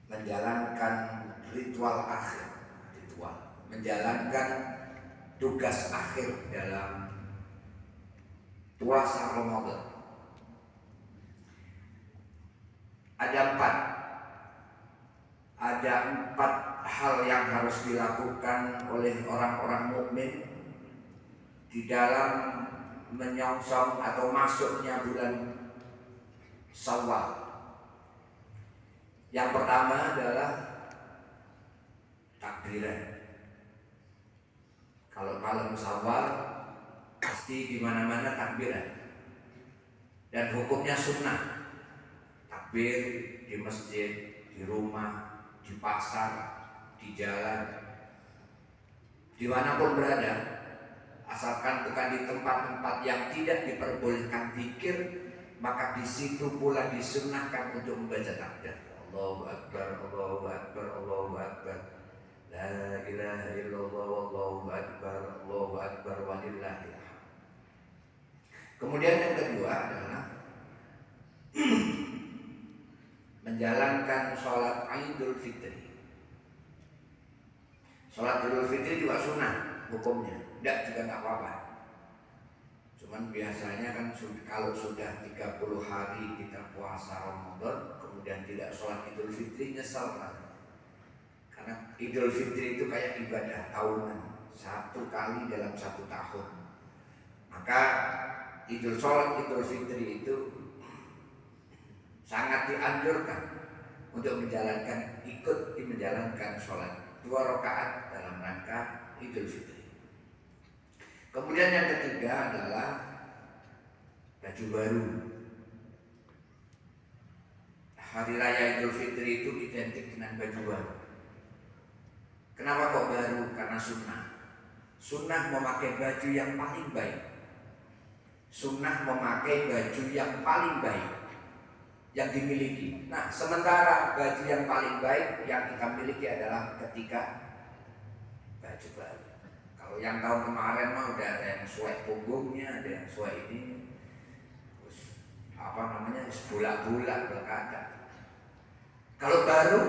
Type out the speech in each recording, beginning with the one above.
menjalankan ritual akhir, menjalankan tugas akhir dalam puasa Ramadan. Ada empat hal yang harus dilakukan oleh orang-orang mukmin di dalam menyongsong atau masuknya bulan Syawal. Yang pertama adalah takbiran. Kalau malam Syawal pasti di mana-mana takbiran. Dan hukumnya sunnah. Takbir di masjid, di rumah, di pasar, di jalan, dimanapun berada, asalkan bukan di tempat-tempat yang tidak diperbolehkan zikir, maka di situ pula disunnahkan untuk membaca takbir. Allahu Akbar, Allahu Akbar, Allahu Akbar, la ilaha illallah, Allahu Akbar, Allahu Akbar, walillahil hamd. Kemudian yang kedua adalah menjalankan sholat Idul Fitri. Sholat Idul Fitri juga sunnah hukumnya, tidak juga nggak apa-apa. Cuman biasanya kan kalau sudah 30 hari kita puasa Ramadan, kemudian tidak sholat Idul Fitri, nyesal kan? Karena Idul Fitri itu kayak ibadah tahunan, satu kali dalam satu tahun. Maka sholat Idul Fitri itu sangat dianjurkan untuk ikut menjalankan sholat 2 rakaat dalam rangka Idul Fitri. Kemudian yang ketiga adalah baju baru. Hari raya Idul Fitri itu identik dengan baju baru. Kenapa kok baru? Karena sunnah. Sunnah memakai baju yang paling baik. Sunnah memakai baju yang paling baik yang dimiliki. Nah, sementara baju yang paling baik yang kita miliki adalah ketika baju baru. Kalau yang tahun kemarin mah udah ada yang sesuai punggungnya, ada yang sesuai ini, terus bulat-bulat belakang. Kalau baru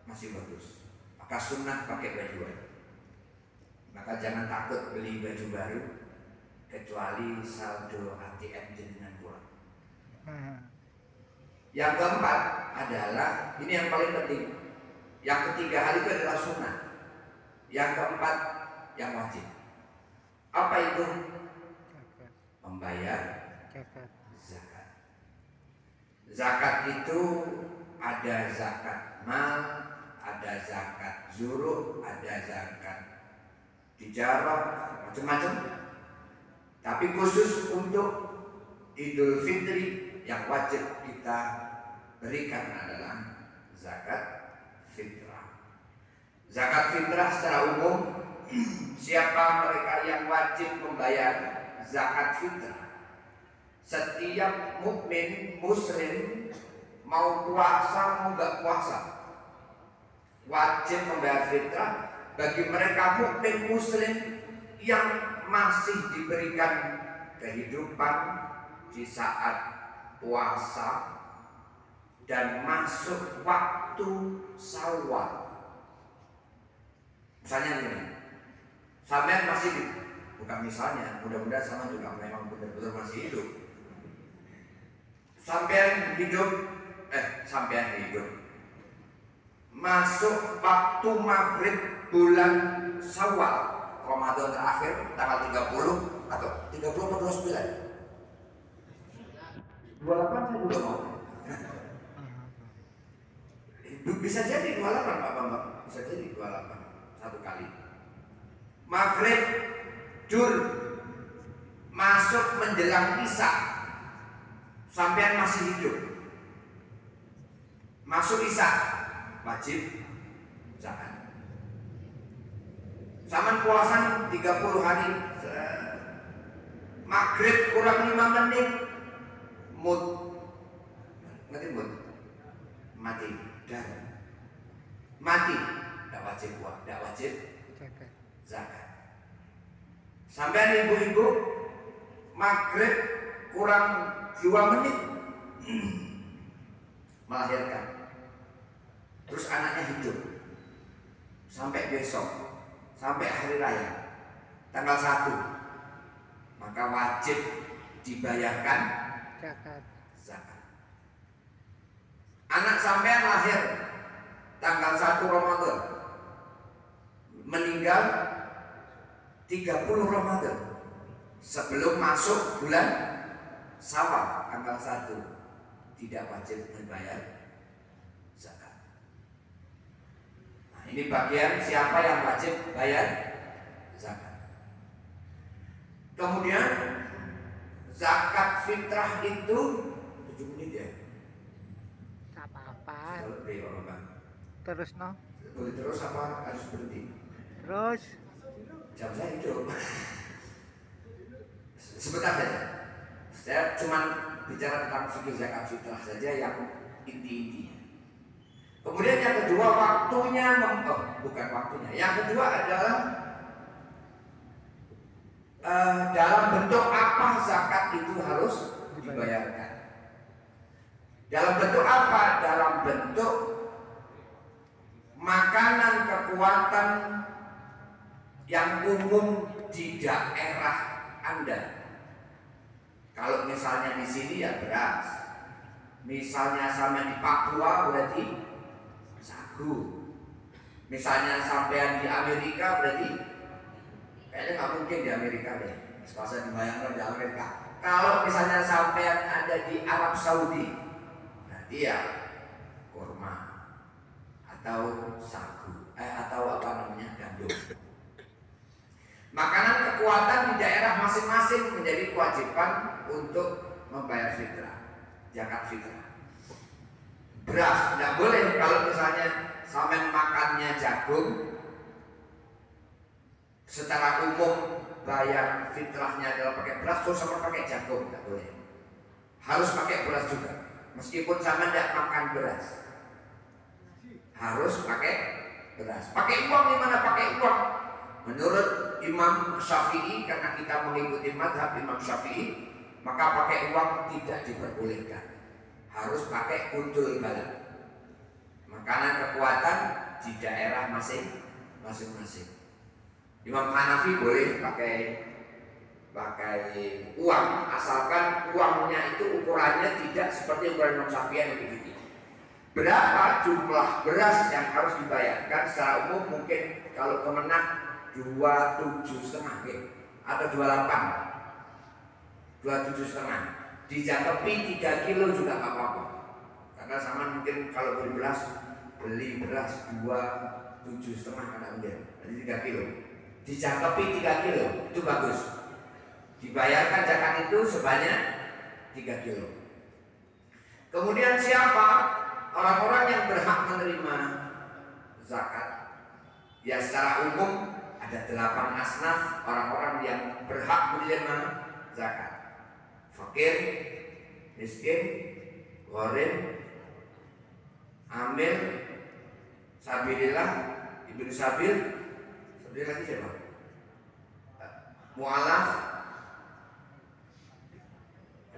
masih bagus, maka sunnah pakai baju baru. Maka jangan takut beli baju baru kecuali saldo ATM jenengan kurang. Yang keempat adalah, ini yang paling penting. Yang ketiga hal itu adalah sunnah. Yang keempat yang wajib. Apa itu? Membayar zakat. Zakat itu ada zakat mal, ada zakat zuruh, ada zakat tijarah, macam-macam. Tapi khusus untuk Idul Fitri yang wajib kita berikan adalah zakat fitrah. Zakat fitrah secara umum, siapa mereka yang wajib membayar zakat fitrah? Setiap mukmin muslim, mau puasa mau nggak puasa, wajib membayar fitrah bagi mereka mukmin muslim yang masih diberikan kehidupan di saat puasa dan masuk waktu Syawal. Misalnya ini, sampean masih bukan misalnya, mudah-mudahan sama juga memang benar-benar masih hidup. Sampean hidup, masuk waktu maghrib bulan Syawal, Ramadan terakhir tanggal 30 atau 30 atau 29. 28 saya juga mau. Bisa jadi 28 Pak Bambang, bisa jadi 28 satu kali. Maghrib, Jul, masuk menjelang Isya, sampean masih hidup. Masuk Isya, wajib zakat. Zaman puasa 30 hari, maghrib kurang 5 menit, mati, tidak wajib puasa, tidak wajib zakat. Sampai ibu-ibu maghrib kurang 2 menit melahirkan, terus anaknya hidup sampai besok, sampai hari raya tanggal 1, maka wajib dibayarkan zakat. Anak sampean lahir tanggal 1 Ramadan, meninggal 30 Ramadan, sebelum masuk bulan Syawal tanggal 1, tidak wajib membayar zakat. Nah, ini bagian siapa yang wajib bayar zakat. Kemudian zakat fitrah itu 7 menit ya. Tak apa-apa. Terus no. Boleh terus apa harus berhenti? Terus Jam saya hidup. Sebentar saja. Saya cuma bicara tentang fikih zakat fitrah saja yang inti-intinya. Kemudian yang kedua waktunya, bukan waktunya. Yang kedua adalah dalam bentuk apa zakat itu harus dibayarkan. Dalam bentuk apa? Dalam bentuk makanan kekuatan yang umum di daerah Anda. Kalau misalnya di sini ya beras, misalnya sama di Papua berarti sagu, misalnya sampean di Amerika berarti kayaknya nggak mungkin di Amerika deh. Sepasa dibayangkan di Amerika. Kalau misalnya sampean ada di Arab Saudi, berarti ya kurma atau sagu, atau apa namanya gandum. Makanan kekuatan di daerah masing-masing menjadi kewajiban untuk membayar fitrah, zakat fitrah. Beras tidak boleh kalau misalnya sampean makannya jagung, secara umum bayar fitrahnya adalah pakai beras, terus sama pakai jagung, tidak boleh. Harus pakai beras juga, meskipun sama tidak makan beras, harus pakai beras. Pakai uang di mana? Pakai uang. Menurut Imam Syafi'i, karena kita mengikuti mazhab Imam Syafi'i, maka pakai uang tidak diperbolehkan. Harus pakai kuntul balad, makanan kekuatan di daerah masing-masing. Imam Hanafi boleh pakai uang, asalkan uangnya itu ukurannya tidak seperti ukuran Imam Syafi'i yang begitu. Berapa jumlah beras yang harus dibayarkan? Secara umum mungkin kalau kemenang 27,5 atau 27,5, dijangkepi 3 kilo juga nggak apa-apa, karena sama mungkin kalau beli beras 27,5 karena mungkin jadi 3 kilo, dijangkepi 3 kilo itu bagus, dibayarkan zakat itu sebanyak 3 kilo. Kemudian siapa orang-orang yang berhak menerima zakat? Ya secara umum ada 8 asnaf orang-orang yang berhak menerima zakat: fakir, miskin, gharim, amil, sabilillah, ibnu sabil lagi siapa? Mu'alaf.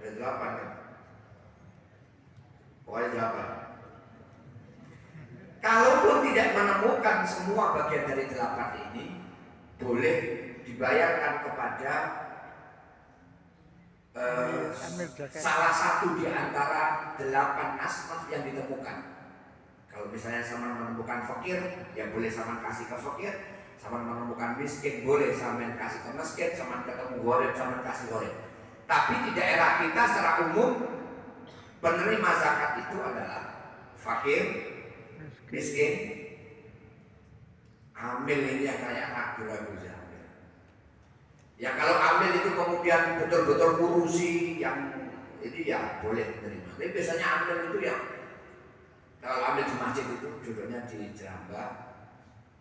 Ada 8 kan? Pokoknya 8. Kalaupun tidak menemukan semua bagian dari 8 ini, boleh dibayarkan kepada salah satu di antara 8 asnaf yang ditemukan. Kalau misalnya sama menemukan fakir, ya boleh sama kasih ke fakir. Sama menemukan miskin, boleh sama kasih ke miskin. Sama ketemu gharim, sama kasih gharim. Tapi di daerah kita secara umum penerima zakat itu adalah fakir, miskin, amil. Ini yang kayak ragu-ragu amil. Ya kalau ambil itu kemudian betul-betul ngurusi yang ini ya boleh menerima. Tapi biasanya ambil itu yang kalau ambil di masjid itu duduknya di jerambah,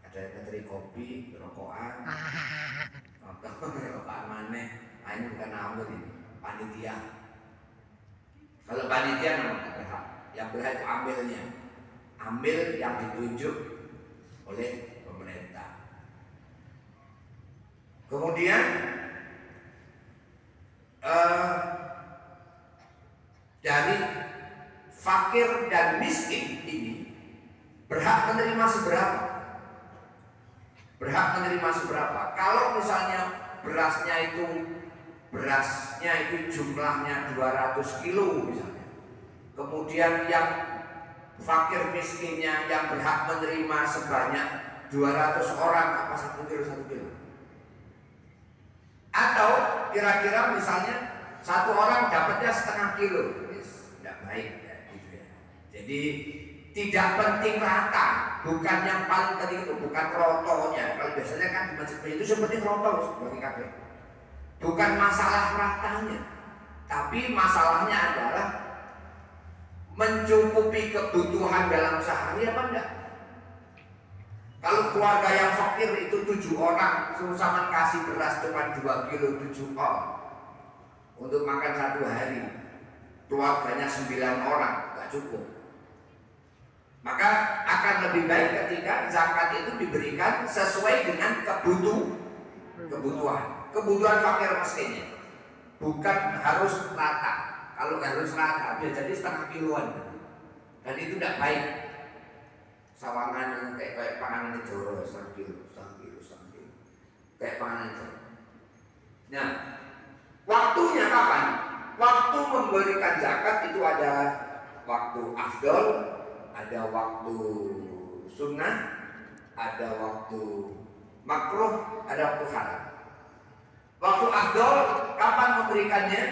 ada yang ngeteri kopi, rokokan, atau rokokan maneh. Nah, ini bukan ambil, ini panitia. Kalau panitia namanya berhak, yang berhak itu ambilnya, ambil yang ditunjuk oleh pemerintah. Kemudian dari fakir dan miskin ini Berhak menerima seberapa? Berhak menerima seberapa? Kalau misalnya berasnya itu jumlahnya 200 kilo misalnya. Kemudian yang fakir miskinnya yang berhak menerima sebanyak 200 orang, apa 1 kilo? Atau kira-kira misalnya satu orang dapatnya setengah kilo, tidak baik ya, gitu ya. Jadi tidak penting rata, bukan yang paling penting itu bukan rotonya. Kalau biasanya kan di masjid itu seperti roto bagi kakek. Bukan masalah ratanya, tapi masalahnya adalah mencukupi kebutuhan dalam sehari apa enggak. Kalau keluarga yang fakir itu 7 orang, sama kasih beras cuma 2 kilo 7 orang untuk makan 1 hari, keluarganya 9 orang, nggak cukup. Maka akan lebih baik ketika zakat itu diberikan sesuai dengan kebutuhan fakir miskinnya, bukan harus rata. Kalau harus rata, dia jadi setengah kiloan, dan itu tidak baik. Sawangan yang kayak panganan Joro, setengah kilo, kayak panganan Joro. Nah, waktunya kapan? Waktu memberikan zakat itu ada waktu afdol, ada waktu sunnah, ada waktu makruh, ada waktu haram. Waktu afdol kapan memberikannya?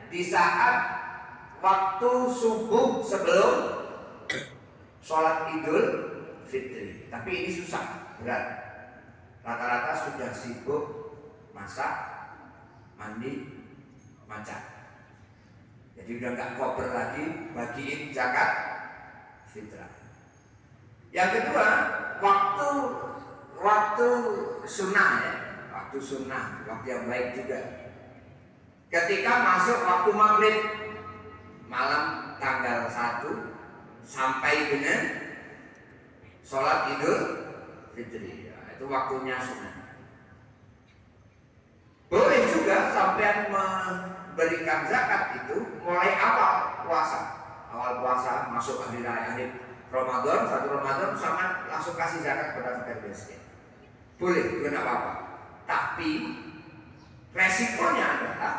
Di saat waktu subuh sebelum sholat Idul Fitri. Tapi ini susah, berat. Rata-rata sudah sibuk masak, mandi, masak. Jadi udah nggak kober lagi bagiin zakat fitrah. Yang kedua, waktu sunnah ya, waktu sunnah, waktu yang baik juga. Ketika masuk waktu maghrib malam tanggal 1 sampai dengan sholat Idul Fitri, ya, itu waktunya sunnah. Boleh juga sampai memberikan zakat itu mulai awal puasa masuk hari raya akhir Ramadan, 1 Ramadan sama langsung kasih zakat pada fakir miskin. Boleh, juga tidak apa-apa. Tapi resikonya adalah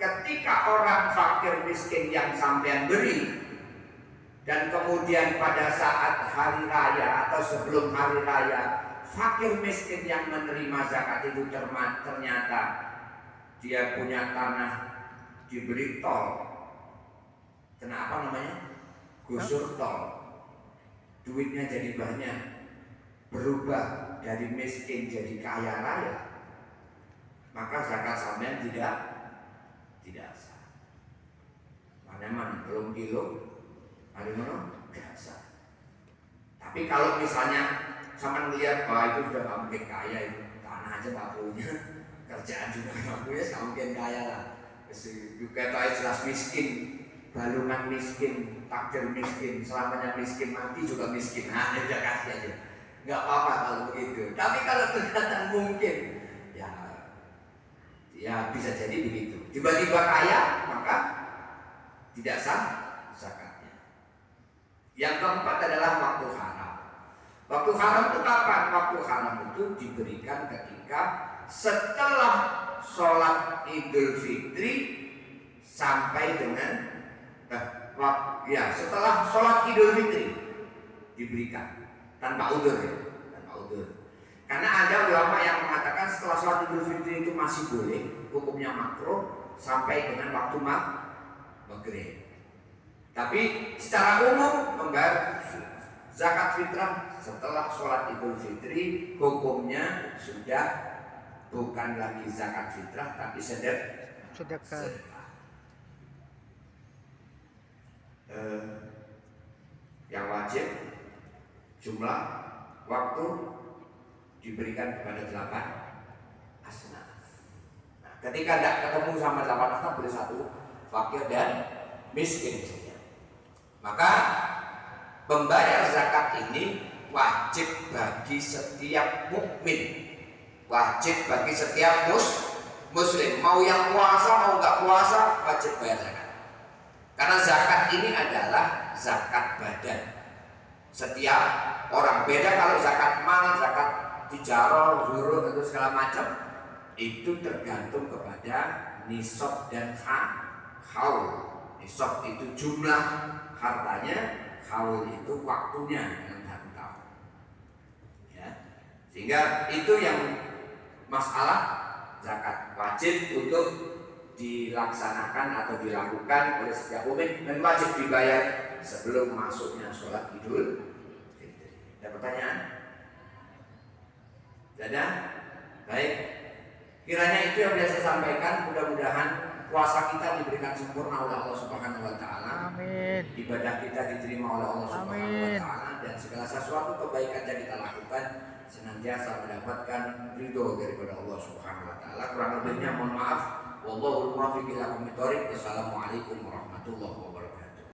ketika orang fakir miskin yang sampean beri dan kemudian pada saat hari raya atau sebelum hari raya fakir miskin yang menerima zakat itu ternyata dia punya tanah diberi tol, kenapa namanya? Gusur tol, duitnya jadi banyak, berubah dari miskin jadi kaya raya, maka zakat sampean tidak sah. Mana belum kilo, hari mana tidak sah. Tapi kalau misalnya sama melihat bahwa itu sudah nggak mungkin kaya, itu tanah aja nggak punya, kerjaan juga nggak punya, nggak mungkin kaya lah. Juga tahu jelas miskin, balungan miskin, takdir miskin, selamanya miskin, mati juga miskin. Nah, udah kasih aja, nggak apa-apa kalau begitu. Tapi kalau ternyata mungkin, ya bisa jadi begitu. Tiba-tiba kaya, maka tidak sah zakatnya. Yang keempat adalah waktu haram. Waktu haram itu kapan? Waktu haram itu diberikan ketika setelah sholat Idul Fitri sampai dengan setelah sholat Idul Fitri diberikan tanpa udzur ya, tanpa udzur. Karena ada ulama yang mengatakan setelah sholat Idul Fitri itu masih boleh, hukumnya makruh sampai dengan waktu maghrib. Tapi secara umum membayar zakat fitrah setelah sholat Idul Fitri hukumnya sudah bukan lagi zakat fitrah tapi sedekah. Yang wajib jumlah waktu diberikan kepada 8 asnaf. Nah, ketika tidak ketemu sama 8 asnaf boleh 1 fakir dan miskin misalnya. Maka membayar zakat ini wajib bagi setiap mukmin, wajib bagi setiap muslim. Mau yang puasa mau nggak puasa wajib bayar zakat. Karena zakat ini adalah zakat badan. Setiap orang beda kalau zakat mal, zakat tijarah, zuruk atau segala macam itu tergantung kepada nisab dan haul. Nisab itu jumlah hartanya, haul itu waktunya dalam 1 tahun. Ya. Sehingga itu yang masalah zakat wajib untuk dilaksanakan atau dilakukan oleh setiap mukmin dan wajib dibayar sebelum masuknya sholat Idul Fitri. Ada pertanyaan? Ada? Baik. Kiranya itu yang biasa sampaikan. Mudah-mudahan puasa kita diberikan sempurna oleh Allah Subhanahu Wa Taala. Amin. Ibadah kita diterima oleh Allah Subhanahu Wa Taala dan segala sesuatu kebaikan yang kita lakukan senantiasa mendapatkan ridho daripada Allah Subhanahu Wa Taala. Kurang lebihnya mohon maaf. Wallahul muwaffiq ila aqwamit thoriq. Wassalamualaikum warahmatullahi wabarakatuh.